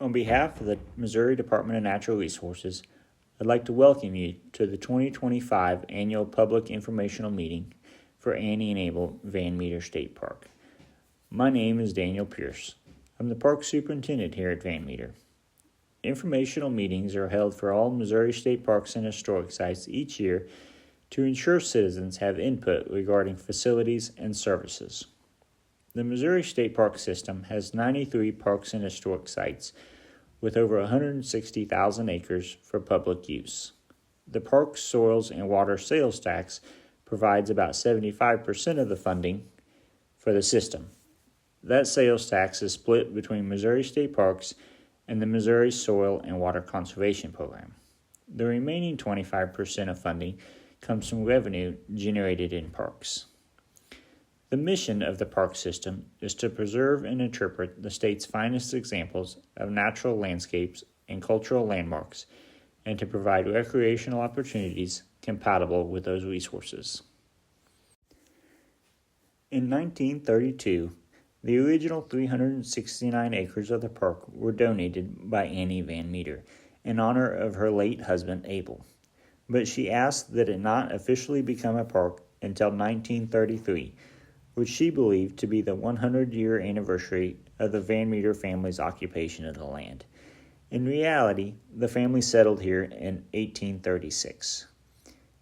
On behalf of the Missouri Department of Natural Resources, I'd like to welcome you to the 2025 Annual Public Informational Meeting for Annie and Abel Van Meter State Park. My name is Daniel Pierce. I'm the Park Superintendent here at Van Meter. Informational meetings are held for all Missouri state parks and historic sites each year to ensure citizens have input regarding facilities and services. The Missouri State Park System has 93 parks and historic sites with over 160,000 acres for public use. The park's soils and water sales tax provides about 75% of the funding for the system. That sales tax is split between Missouri State Parks and the Missouri Soil and Water Conservation Program. The remaining 25% of funding comes from revenue generated in parks. The mission of the park system is to preserve and interpret the state's finest examples of natural landscapes and cultural landmarks, and to provide recreational opportunities compatible with those resources. In 1932, the original 369 acres of the park were donated by Annie Van Meter in honor of her late husband Abel, but she asked that it not officially become a park until 1933, which she believed to be the 100-year anniversary of the Van Meter family's occupation of the land. In reality, the family settled here in 1836.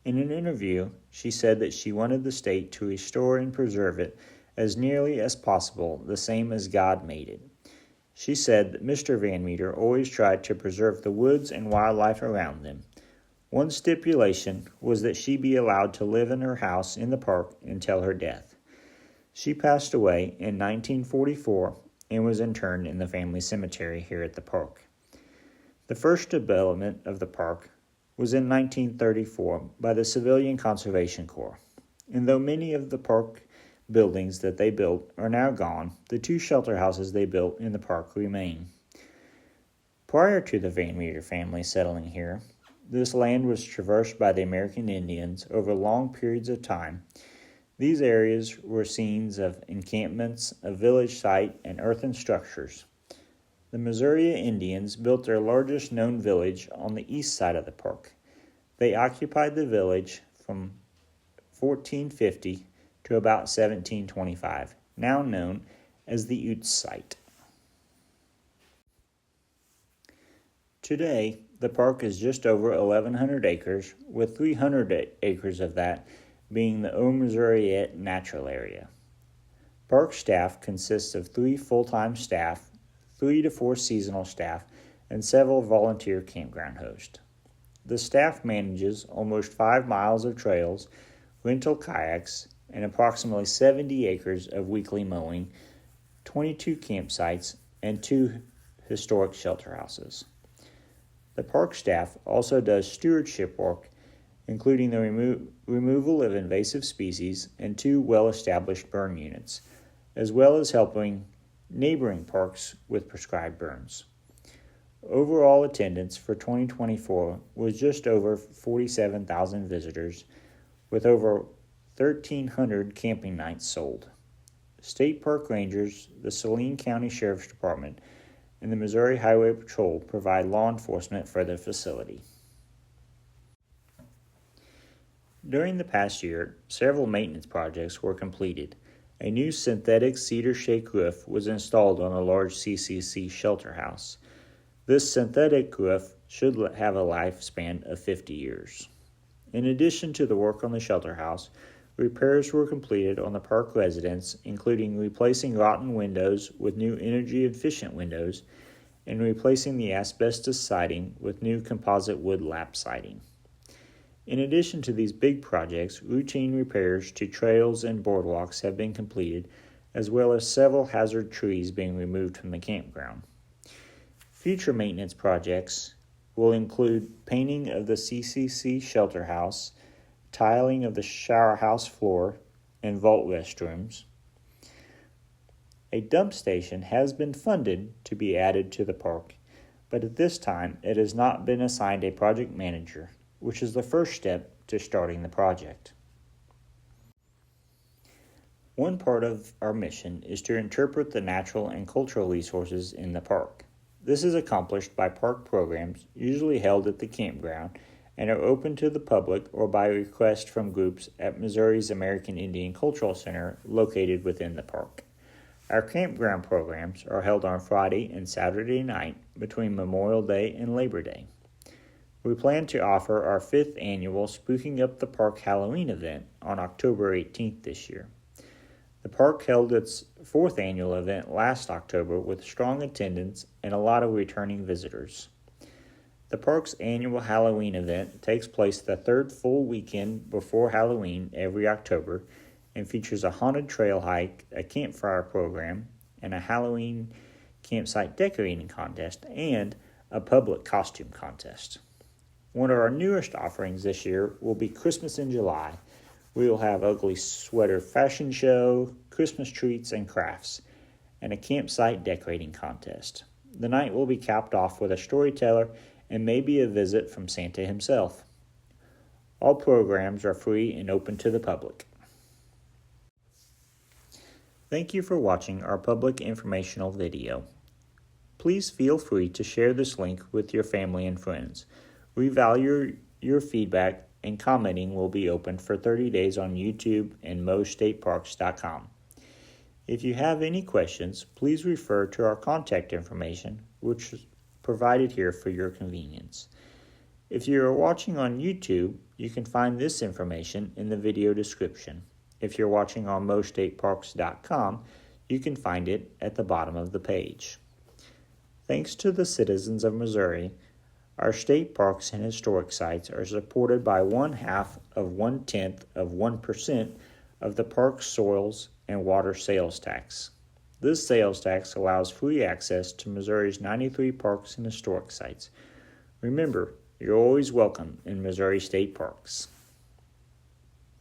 In an interview, she said that she wanted the state to restore and preserve it as nearly as possible the same as God made it. She said that Mr. Van Meter always tried to preserve the woods and wildlife around them. One stipulation was that she be allowed to live in her house in the park until her death. She passed away in 1944 and was interred in the family cemetery here at the park. The first development of the park was in 1934 by the Civilian Conservation Corps, and though many of the park buildings that they built are now gone, the two shelter houses they built in the park remain. Prior to the Van Meter family settling here, this land was traversed by the American Indians over long periods of time. These areas were scenes of encampments, a village site, and earthen structures. The Missouri Indians built their largest known village on the east side of the park. They occupied the village from 1450 to about 1725, now known as the Utes site. Today, the park is just over 1,100 acres, with 300 acres of that being the Missouriette Natural Area. Park staff consists of 3 full-time staff, 3 to 4 seasonal staff, and several volunteer campground hosts. The staff manages almost 5 miles of trails, rental kayaks, and approximately 70 acres of weekly mowing, 22 campsites, and 2 historic shelter houses. The park staff also does stewardship work, including the removal of invasive species and 2 well-established burn units, as well as helping neighboring parks with prescribed burns. Overall attendance for 2024 was just over 47,000 visitors, with over 1,300 camping nights sold. State park rangers, the Saline County Sheriff's Department, and the Missouri Highway Patrol provide law enforcement for the facility. During the past year, several maintenance projects were completed. A new synthetic cedar shake roof was installed on a large CCC shelter house. This synthetic roof should have a lifespan of 50 years. In addition to the work on the shelter house, repairs were completed on the park residence, including replacing rotten windows with new energy-efficient windows and replacing the asbestos siding with new composite wood lap siding. In addition to these big projects, routine repairs to trails and boardwalks have been completed, as well as several hazard trees being removed from the campground. Future maintenance projects will include painting of the CCC shelter house, tiling of the shower house floor and vault restrooms. A dump station has been funded to be added to the park, but at this time it has not been assigned a project manager, which is the first step to starting the project. One part of our mission is to interpret the natural and cultural resources in the park. This is accomplished by park programs usually held at the campground and are open to the public or by request from groups at Missouri's American Indian Cultural Center located within the park. Our campground programs are held on Friday and Saturday night between Memorial Day and Labor Day. We plan to offer our 5th annual Spooking Up the Park Halloween event on October 18th this year. The park held its 4th annual event last October with strong attendance and a lot of returning visitors. The park's annual Halloween event takes place the 3rd full weekend before Halloween every October and features a haunted trail hike, a campfire program, and a Halloween campsite decorating contest and a public costume contest. One of our newest offerings this year will be Christmas in July. We will have ugly sweater fashion show, Christmas treats and crafts, and a campsite decorating contest. The night will be capped off with a storyteller and maybe a visit from Santa himself. All programs are free and open to the public. Thank you for watching our public informational video. Please feel free to share this link with your family and friends. We value your feedback, and commenting will be open for 30 days on YouTube and mostateparks.com. If you have any questions, please refer to our contact information, which is provided here for your convenience. If you are watching on YouTube, you can find this information in the video description. If you're watching on mostateparks.com, you can find it at the bottom of the page. Thanks to the citizens of Missouri, our state parks and historic sites are supported by 1/10% of the park's soils and water sales tax. This sales tax allows free access to Missouri's 93 parks and historic sites. Remember, you're always welcome in Missouri state parks.